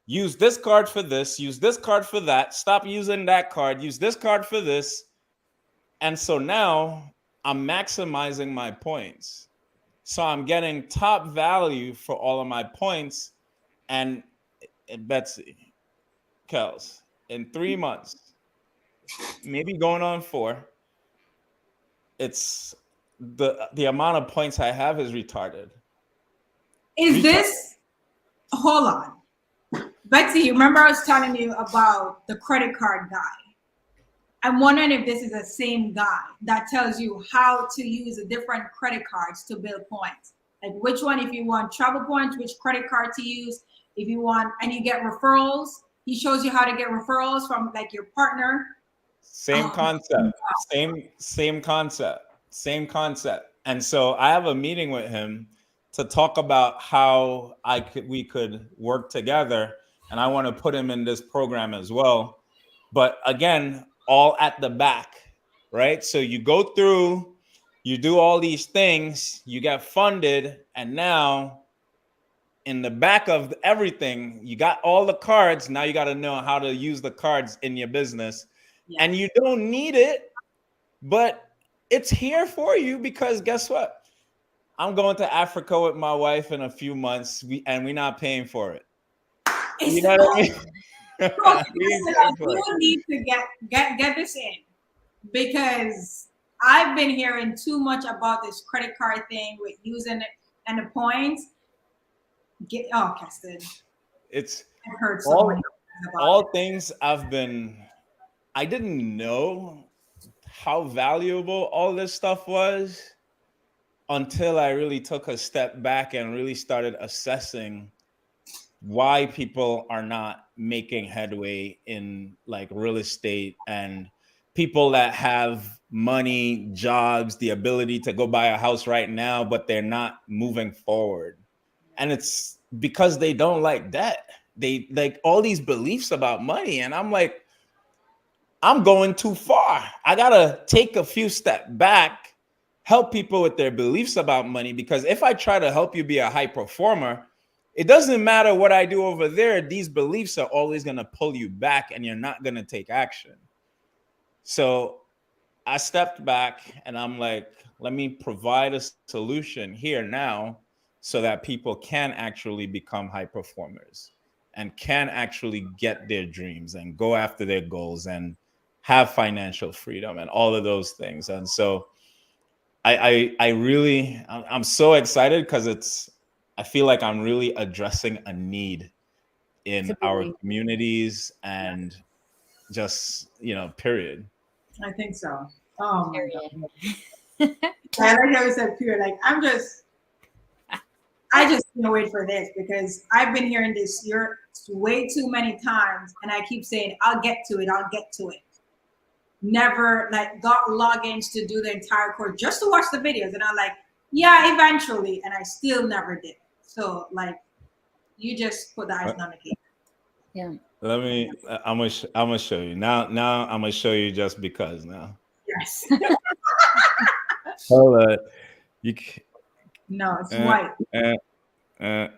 use this card for this, use this card for that, stop using that card, use this card for this. And so now I'm maximizing my points. So I'm getting top value for all of my points. And Betsy, Kels, in 3 months, maybe going on 4, it's the amount of points I have is retarded. Is this, hold on. Betsy, you remember I was telling you about the credit card guy? I'm wondering if this is the same guy that tells you how to use the different credit cards to build points. Like which one, if you want travel points, which credit card to use. If you want, and you get referrals, he shows you how to get referrals from like your partner. Same concept. Same concept. And so I have a meeting with him to talk about how we could work together. And I want to put him in this program as well. But again, all at the back, right? So you go through, you do all these things, you get funded, and now in the back of everything, you got all the cards. Now you got to know how to use the cards in your business. Yes. And you don't need it, but it's here for you because guess what? I'm going to Africa with my wife in a few months, we're not paying for it. You know what I mean? You need to get this in because I've been hearing too much about this credit card thing with using it and the points. Keston. It's I've heard so many all things I didn't know how valuable all this stuff was until I really took a step back and really started assessing why people are not making headway in like real estate and people that have money, jobs, the ability to go buy a house right now, but they're not moving forward. And it's because they don't like debt. They like all these beliefs about money. And I'm like, I'm going too far. I got to take a few steps back, help people with their beliefs about money. Because if I try to help you be a high performer, it doesn't matter what I do over there. These beliefs are always going to pull you back and you're not going to take action. So I stepped back and I'm like, let me provide a solution here now so that people can actually become high performers and can actually get their dreams and go after their goals and have financial freedom and all of those things. And so I'm so excited because I feel like I'm really addressing a need in our communities and just, period. I think so. Oh my God. I like how you said period. Like I just can't wait for this because I've been hearing this way too many times and I keep saying, I'll get to it. Never like got logins to do the entire course just to watch the videos. And I'm like, yeah, eventually. And I still never did. So like, you just put the icing on the cake. Yeah. I'm gonna show you now. Now I'm gonna show you just because now. Yes. Hold on. No, it's white. Damn. Can't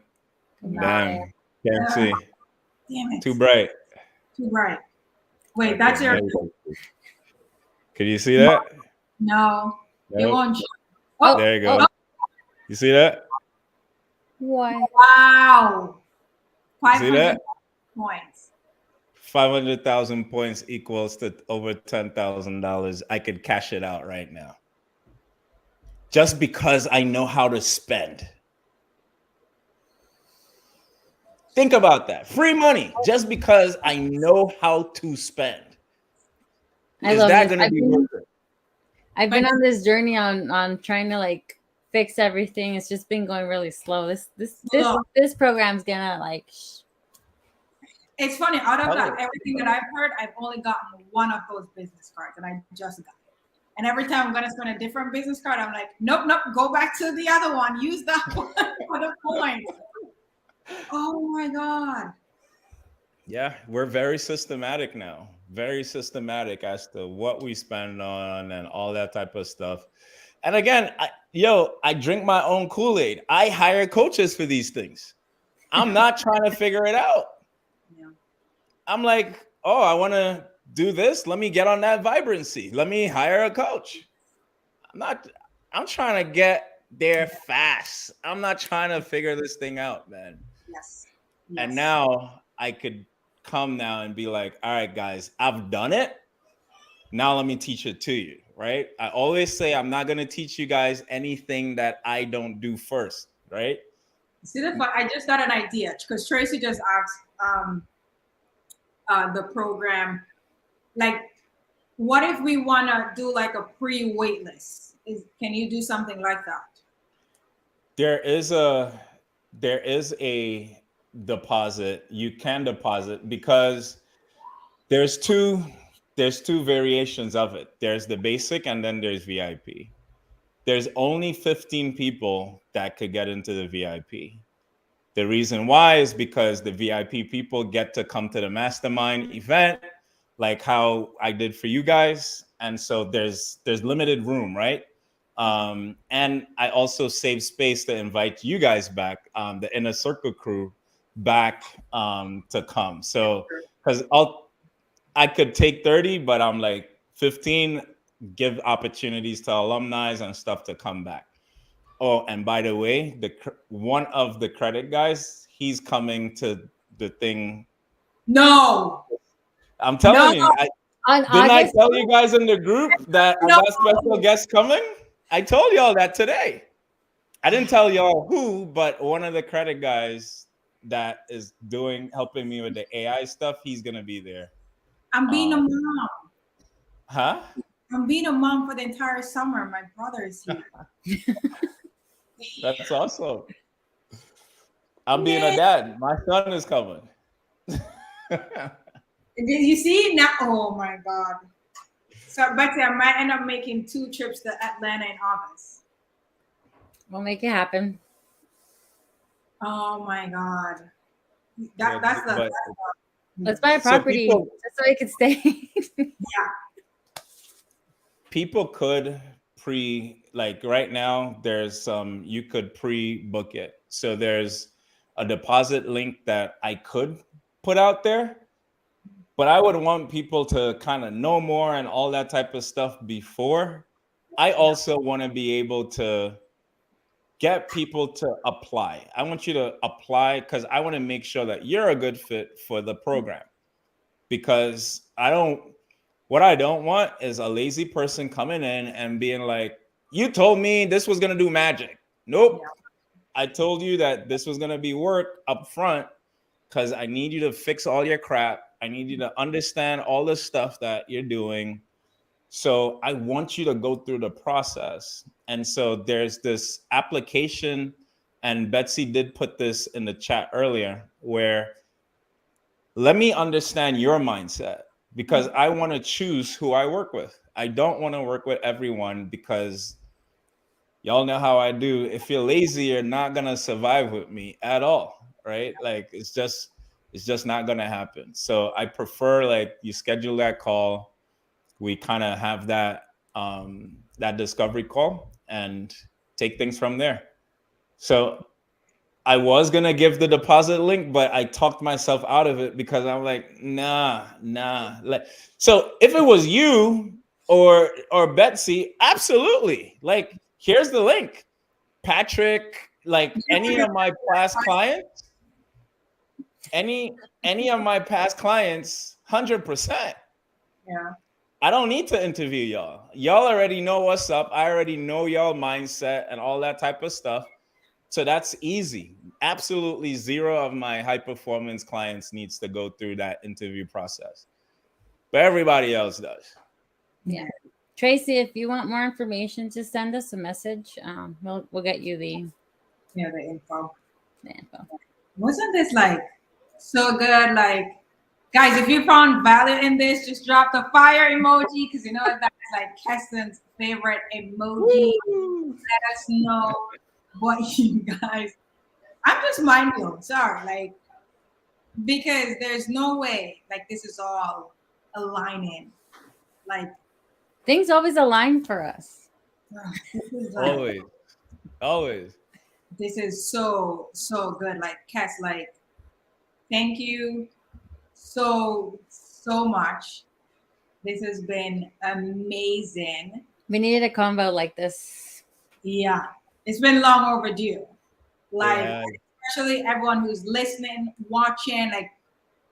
see. Damn it. Too bright. Wait, okay, that's your. Could you see that? No, it Nope. won't show. Oh, There you go. oh, You see that? why? Wow. You see 500 that? points. 500,000 points equals to over $10,000. I could cash it out right now. Just because I know how to spend. Think about that. Free money just because I know how to spend. I Is love that this. going to be worth it? I've been on this journey on trying to like fix everything. It's just been going really slow. This program's gonna like. It's funny. Out of Tell it. everything that I've heard, I've only gotten one of those business cards, and I just got it. And every time I'm gonna spend a different business card, I'm like, nope, go back to the other one. Use that one for the points. Oh my god. Yeah, we're very systematic now. Very systematic as to what we spend on and all that type of stuff. And again, I drink my own Kool-Aid. I hire coaches for these things. I'm not trying to figure it out. Yeah. I'm like, oh, I want to do this. Let me get on that vibrancy. Let me hire a coach. I'm trying to get there fast. I'm not trying to figure this thing out, man. Yes. And now I could come now and be like, all right, guys, I've done it. Now let me teach it to you, right? I always say I'm not going to teach you guys anything that I don't do first, right? See the fun? I just got an idea because Tracy just asked the program, like, what if we want to do like a pre-wait list? Can you do something like that? There is a deposit. You can deposit because there's two variations of it. There's the basic and then there's VIP. There's only 15 people that could get into the VIP. The reason why is because the VIP people get to come to the mastermind event, like how I did for you guys. And so there's limited room, right? And I also save space to invite you guys back, the Inner Circle crew back to come. So because I could take 30, but I'm like 15, give opportunities to alumni and stuff to come back. Oh, and by the way, one of the credit guys, he's coming to the thing. No. I'm telling you. Didn't I tell you guys in the group that I got special guests coming? I told y'all that today. I didn't tell y'all who, but one of the credit guys that is helping me with the AI stuff, he's going to be there. I'm being a mom. Huh? I'm being a mom for the entire summer. My brother is here. That's awesome. I'm being a dad. My son is coming. You see now? Oh my god! So Betsy, I might end up making 2 trips to Atlanta in August. We'll make it happen. Oh my god! Let's buy a property just so I could stay. Yeah. People could right now there's you could pre-book it. So there's a deposit link that I could put out there, but I would want people to kind of know more and all that type of stuff before. I also want to be able to get people to apply. I want you to apply because I want to make sure that you're a good fit for the program, because what I don't want is a lazy person coming in and being like, you told me this was going to do magic. Nope. Yeah. I told you that this was going to be work up front because I need you to fix all your crap. I need you to understand all the stuff that you're doing. So I want you to go through the process. And so there's this application, and Betsy did put this in the chat earlier, where let me understand your mindset, because I want to choose who I work with. I don't want to work with everyone because y'all know how I do. If you're lazy, you're not going to survive with me at all, right? Like it's just not going to happen. So I prefer like you schedule that call. We kind of have that discovery call and take things from there. So I was going to give the deposit link, but I talked myself out of it because I'm like, nah. So if it was you, or Betsy, absolutely. Like, here's the link. Patrick, like any of my past clients, any of my past clients, 100%. Yeah. I don't need to interview y'all. Y'all already know what's up. I already know y'all mindset and all that type of stuff. So that's easy. Absolutely zero of my high performance clients needs to go through that interview process. But everybody else does. Yeah. Tracy, if you want more information, just send us a message. We'll get you the info. info. Wasn't this like so good? Like, guys, if you found value in this, just drop the fire emoji because you know that's like Keston's favorite emoji. Woo! Let us know what you guys. I'm just mind blown. Sorry, like, because there's no way like this is all aligning. Like, Things always align for us. this is like, Always. this is so good. Like, Kes, like, thank you so much. This has been amazing. We needed a combo like this. Yeah, it's been long overdue. Like, Yeah. especially everyone who's listening, watching, like,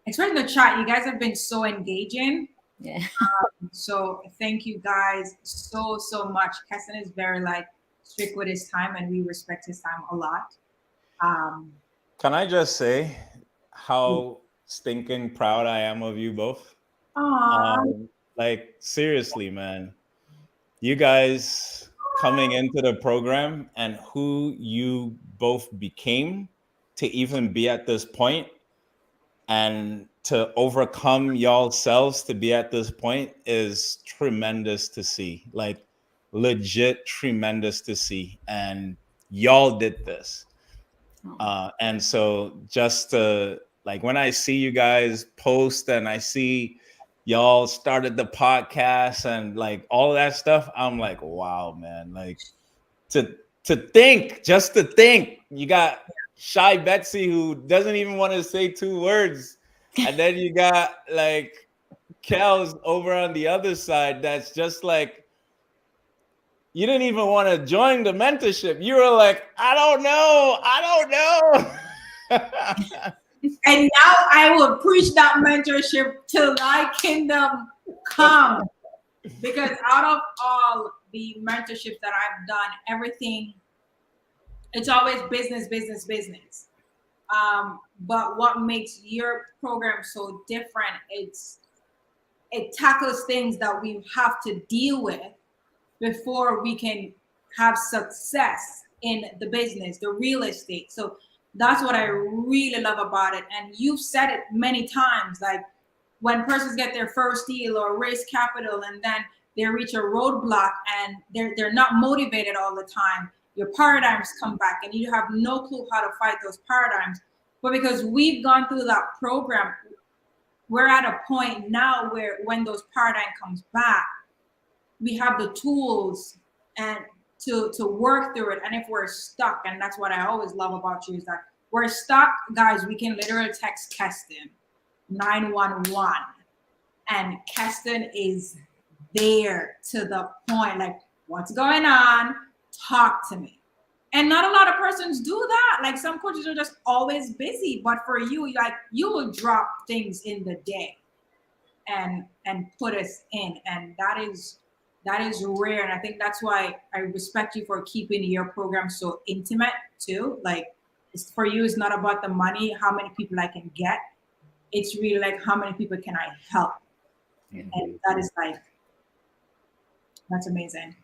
especially in the chat, you guys have been so engaging. Yeah. So thank you guys so much. Keston is very like strict with his time, and we respect his time a lot. Can I just say how stinking proud I am of you both? Like, seriously, man. You guys coming into the program and who you both became to even be at this point and to overcome y'all selves to be at this point is tremendous to see. Like, legit tremendous to see. And y'all did this. And so just to, like, when I see you guys post and I see y'all started the podcast and like all that stuff, I'm like, wow, man. Like, just to think you got shy Betsy who doesn't even want to say 2 words, and then you got like Kels over on the other side that's just like, you didn't even want to join the mentorship. You were like, I don't know. And now I will preach that mentorship till thy kingdom come. Because out of all the mentorships that I've done, everything, it's always business. But what makes your program so different, it tackles things that we have to deal with before we can have success in the business, the real estate. So that's what I really love about it. And you've said it many times, like when persons get their first deal or raise capital and then they reach a roadblock and they're not motivated all the time, your paradigms come back and you have no clue how to fight those paradigms. But because we've gone through that program, we're at a point now where when those paradigm comes back, we have the tools and to work through it. And if we're stuck, and that's what I always love about you, is that we're stuck, guys, we can literally text Keston 911 and Keston is there to the point, like, what's going on? Talk to me. And not a lot of persons do that. Like, some coaches are just always busy, but for you, like, you will drop things in the day and put us in, and that is rare. And I think that's why I respect you for keeping your program so intimate too. Like, for you, it's not about the money, how many people I can get. It's really like, how many people can I help? And that is like, that's amazing.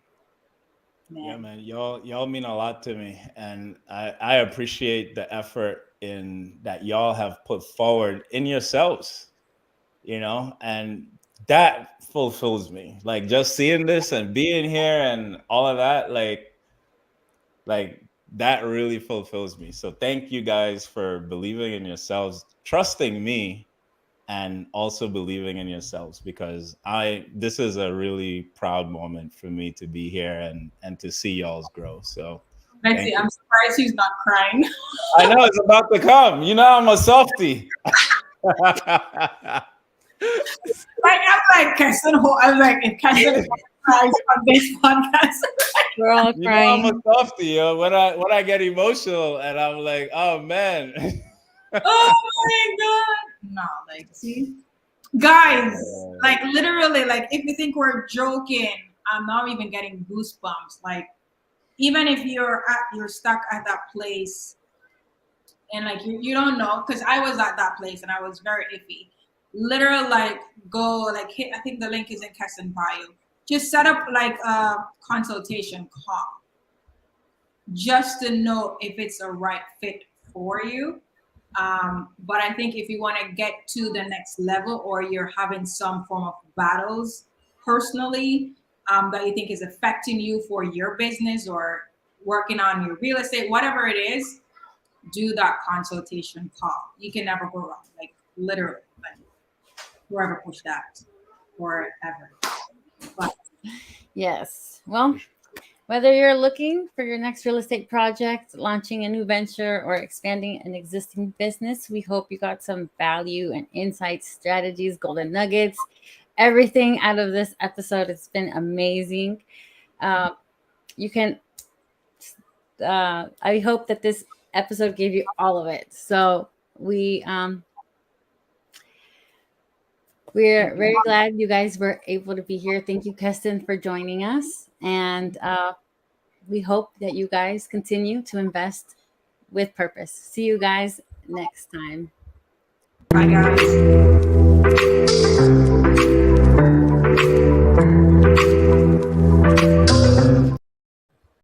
Man. Yeah, man, y'all mean a lot to me, and I appreciate the effort in that y'all have put forward in yourselves, you know, and that fulfills me. Like, just seeing this and being here and all of that, like that really fulfills me. So thank you guys for believing in yourselves, trusting me, and also believing in yourselves, because this is a really proud moment for me to be here and to see y'all's grow. So Betsy, I'm surprised he's not crying. I know it's about to come. You know, I'm a softie. Like I'm like Keston. I'm like if Keston cries on this podcast. We're all You know, I'm a crying. softie, yo. When I get emotional and I'm like, oh man. Oh my god! No, like see, guys, like literally, like if you think we're joking, I'm not even getting goosebumps. Like even if you're stuck at that place and like you don't know, because I was at that place and I was very iffy. Literal like go like hit. I think the link is in Keston bio. Just set up like a consultation call just to know if it's a right fit for you. But I think if you want to get to the next level or you're having some form of battles personally that you think is affecting you for your business or working on your real estate, whatever it is, do that consultation call. You can never go wrong. Like literally, like whoever pushed that forever. But Yes. Well, whether you're looking for your next real estate project, launching a new venture, or expanding an existing business, we hope you got some value and insights, strategies, golden nuggets, everything out of this episode. It's been amazing. You can, I hope that this episode gave you all of it. So we're very glad you guys were able to be here. Thank you, Keston, for joining us. And we hope that you guys continue to invest with purpose. See you guys next time. bye guys.